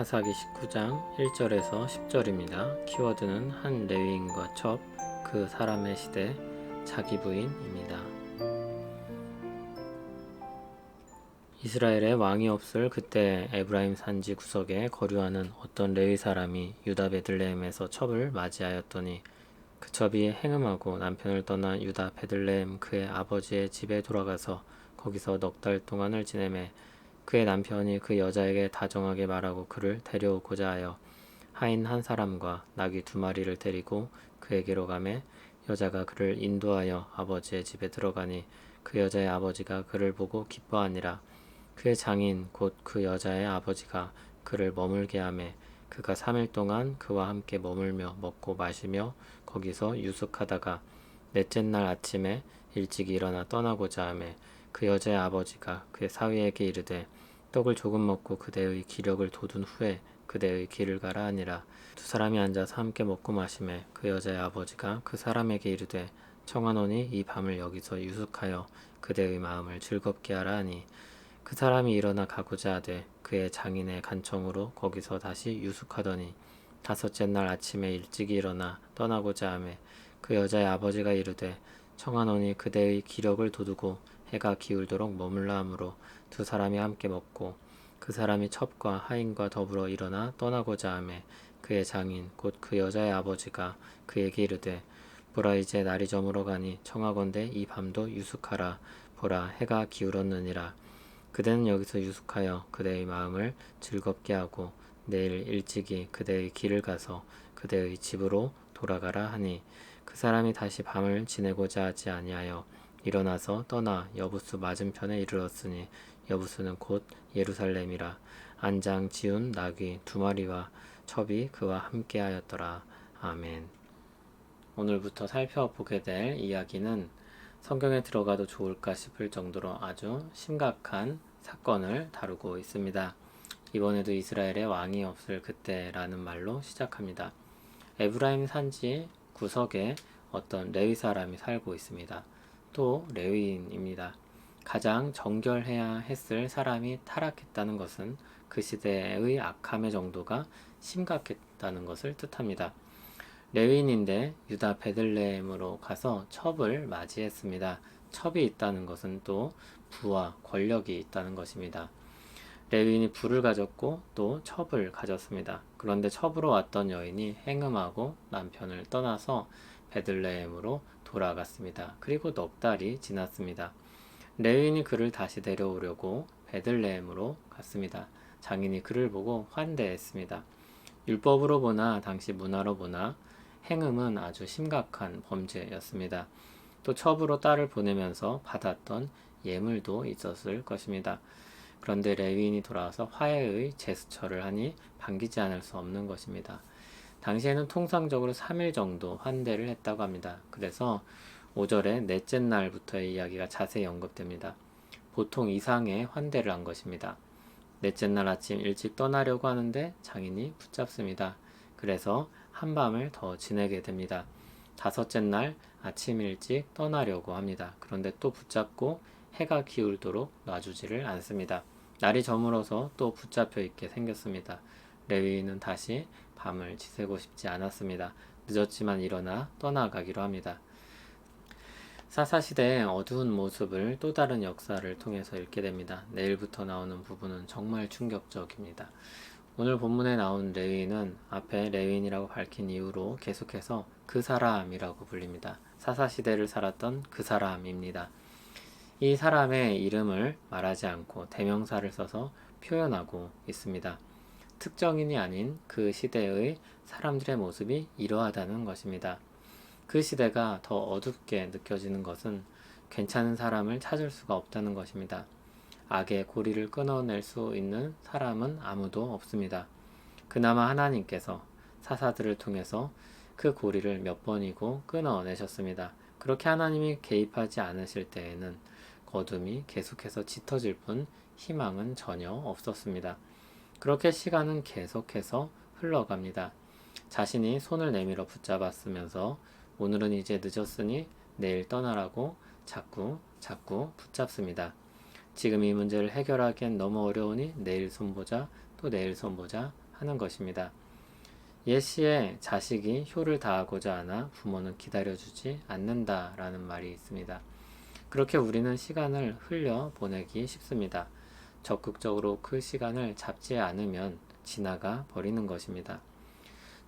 사사기 19장 1절에서 10절입니다. 키워드는 한 레위인과 첩, 그 사람의 시대, 자기 부인입니다. 이스라엘에 왕이 없을 그때 에브라임 산지 구석에 거류하는 어떤 레위 사람이 유다 베들레헴에서 첩을 맞이하였더니 그 첩이 행음하고 남편을 떠나 유다 베들레헴 그의 아버지의 집에 돌아가서 거기서 넉 달 동안을 지내매 그의 남편이 그 여자에게 다정하게 말하고 그를 데려오고자 하여 하인 한 사람과 나귀 2마리를 데리고 그에게로 가매 여자가 그를 인도하여 아버지의 집에 들어가니 그 여자의 아버지가 그를 보고 기뻐하니라. 그의 장인 곧 그 여자의 아버지가 그를 머물게 하매 그가 3일 동안 그와 함께 머물며 먹고 마시며 거기서 유숙하다가 넷째 날 아침에 일찍 일어나 떠나고자 하매 그 여자의 아버지가 그의 사위에게 이르되 떡을 조금 먹고 그대의 기력을 돋운 후에 그대의 길을 가라 하니라. 두 사람이 앉아서 함께 먹고 마시매 그 여자의 아버지가 그 사람에게 이르되 청하노니 이 밤을 여기서 유숙하여 그대의 마음을 즐겁게 하라 하니 그 사람이 일어나 가고자 하되 그의 장인의 간청으로 거기서 다시 유숙하더니 5째 날 아침에 일찍 일어나 떠나고자 하매 그 여자의 아버지가 이르되 청하노니 그대의 기력을 돋우고 해가 기울도록 머물라 하므로 두 사람이 함께 먹고 그 사람이 첩과 하인과 더불어 일어나 떠나고자 하매 그의 장인 곧 그 여자의 아버지가 그에게 이르되 보라 이제 날이 저물어 가니 청하건대 이 밤도 유숙하라. 보라 해가 기울었느니라. 그대는 여기서 유숙하여 그대의 마음을 즐겁게 하고 내일 일찍이 그대의 길을 가서 그대의 집으로 돌아가라 하니 그 사람이 다시 밤을 지내고자 하지 아니하여 일어나서 떠나 여부수 맞은편에 이르렀으니 여부수는 곧 예루살렘이라. 안장 지운 나귀 2마리와 첩이 그와 함께하였더라. 아멘. 오늘부터 살펴보게 될 이야기는 성경에 들어가도 좋을까 싶을 정도로 아주 심각한 사건을 다루고 있습니다. 이번에도 이스라엘에 왕이 없을 그때라는 말로 시작합니다. 에브라임 산지 구석에 어떤 레위 사람이 살고 있습니다. 또 레위인입니다. 가장 정결해야 했을 사람이 타락했다는 것은 그 시대의 악함의 정도가 심각했다는 것을 뜻합니다. 레위인인데 유다 베들레헴으로 가서 첩을 맞이했습니다. 첩이 있다는 것은 또 부와 권력이 있다는 것입니다. 레위인이 부를 가졌고 또 첩을 가졌습니다. 그런데 첩으로 왔던 여인이 행음하고 남편을 떠나서 베들레헴으로 돌아갔습니다. 그리고 넉 달이 지났습니다. 레위인이 그를 다시 데려오려고 베들레헴으로 갔습니다. 장인이 그를 보고 환대했습니다. 율법으로 보나 당시 문화로 보나 행음은 아주 심각한 범죄였습니다. 또 첩으로 딸을 보내면서 받았던 예물도 있었을 것입니다. 그런데 레위인이 돌아와서 화해의 제스처를 하니 반기지 않을 수 없는 것입니다. 당시에는 통상적으로 3일 정도 환대를 했다고 합니다. 그래서 5절에 넷째 날부터의 이야기가 자세히 언급됩니다. 보통 이상의 환대를 한 것입니다. 넷째 날 아침 일찍 떠나려고 하는데 장인이 붙잡습니다. 그래서 한밤을 더 지내게 됩니다. 5째 날 아침 일찍 떠나려고 합니다. 그런데 또 붙잡고 해가 기울도록 놔주지를 않습니다. 날이 저물어서 또 붙잡혀 있게 생겼습니다. 레위인은 다시 밤을 지새고 싶지 않았습니다. 늦었지만 일어나 떠나가기로 합니다. 사사시대의 어두운 모습을 또 다른 역사를 통해서 읽게 됩니다. 내일부터 나오는 부분은 정말 충격적입니다. 오늘 본문에 나온 레위인은 앞에 레위인이라고 밝힌 이유로 계속해서 그 사람이라고 불립니다. 사사시대를 살았던 그 사람입니다. 이 사람의 이름을 말하지 않고 대명사를 써서 표현하고 있습니다. 특정인이 아닌 그 시대의 사람들의 모습이 이러하다는 것입니다. 그 시대가 더 어둡게 느껴지는 것은 괜찮은 사람을 찾을 수가 없다는 것입니다. 악의 고리를 끊어낼 수 있는 사람은 아무도 없습니다. 그나마 하나님께서 사사들을 통해서 그 고리를 몇 번이고 끊어내셨습니다. 그렇게 하나님이 개입하지 않으실 때에는 어둠이 계속해서 짙어질 뿐 희망은 전혀 없었습니다. 그렇게 시간은 계속해서 흘러갑니다. 자신이 손을 내밀어 붙잡았으면서 오늘은 이제 늦었으니 내일 떠나라고 자꾸 붙잡습니다. 지금 이 문제를 해결하기엔 너무 어려우니 내일 손보자, 또 내일 손보자 하는 것입니다. 예시에 자식이 효를 다하고자 하나 부모는 기다려주지 않는다라는 말이 있습니다. 그렇게 우리는 시간을 흘려 보내기 쉽습니다. 적극적으로 그 시간을 잡지 않으면 지나가 버리는 것입니다.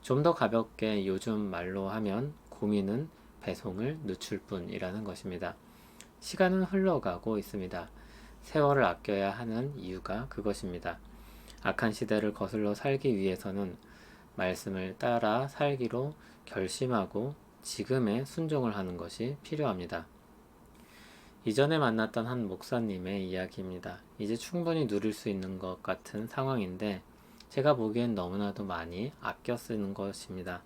좀 더 가볍게 요즘 말로 하면 고민은 배송을 늦출 뿐이라는 것입니다. 시간은 흘러가고 있습니다. 세월을 아껴야 하는 이유가 그것입니다. 악한 시대를 거슬러 살기 위해서는 말씀을 따라 살기로 결심하고 지금에 순종을 하는 것이 필요합니다. 이전에 만났던 한 목사님의 이야기입니다. 이제 충분히 누릴 수 있는 것 같은 상황인데 제가 보기엔 너무나도 많이 아껴 쓰는 것입니다.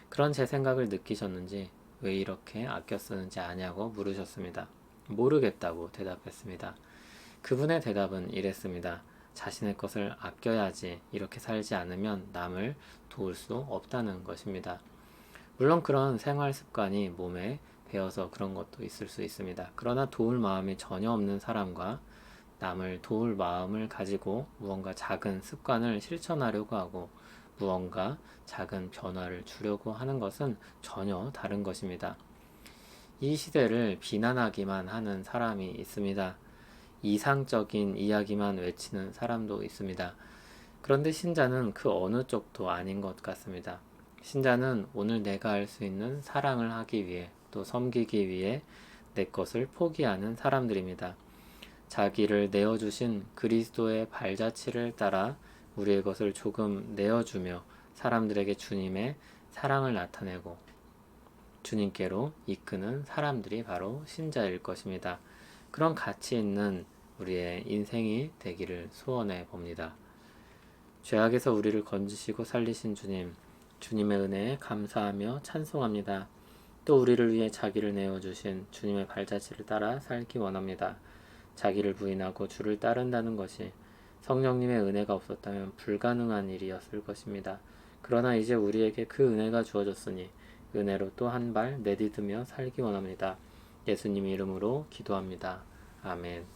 그런 제 생각을 느끼셨는지 왜 이렇게 아껴 쓰는지 아냐고 물으셨습니다. 모르겠다고 대답했습니다. 그분의 대답은 이랬습니다. 자신의 것을 아껴야지 이렇게 살지 않으면 남을 도울 수 없다는 것입니다. 물론 그런 생활 습관이 몸에 배어서 그런 것도 있을 수 있습니다. 그러나 도울 마음이 전혀 없는 사람과 남을 도울 마음을 가지고 무언가 작은 습관을 실천하려고 하고 무언가 작은 변화를 주려고 하는 것은 전혀 다른 것입니다. 이 시대를 비난하기만 하는 사람이 있습니다. 이상적인 이야기만 외치는 사람도 있습니다. 그런데 신자는 그 어느 쪽도 아닌 것 같습니다. 신자는 오늘 내가 할 수 있는 사랑을 하기 위해 또 섬기기 위해 내 것을 포기하는 사람들입니다. 자기를 내어주신 그리스도의 발자취를 따라 우리의 것을 조금 내어주며 사람들에게 주님의 사랑을 나타내고 주님께로 이끄는 사람들이 바로 신자일 것입니다. 그런 가치 있는 우리의 인생이 되기를 소원해 봅니다. 죄악에서 우리를 건지시고 살리신 주님, 주님의 은혜에 감사하며 찬송합니다. 또 우리를 위해 자기를 내어주신 주님의 발자취를 따라 살기 원합니다. 자기를 부인하고 주를 따른다는 것이 성령님의 은혜가 없었다면 불가능한 일이었을 것입니다. 그러나 이제 우리에게 그 은혜가 주어졌으니 은혜로 또 한 발 내딛으며 살기 원합니다. 예수님 이름으로 기도합니다. 아멘.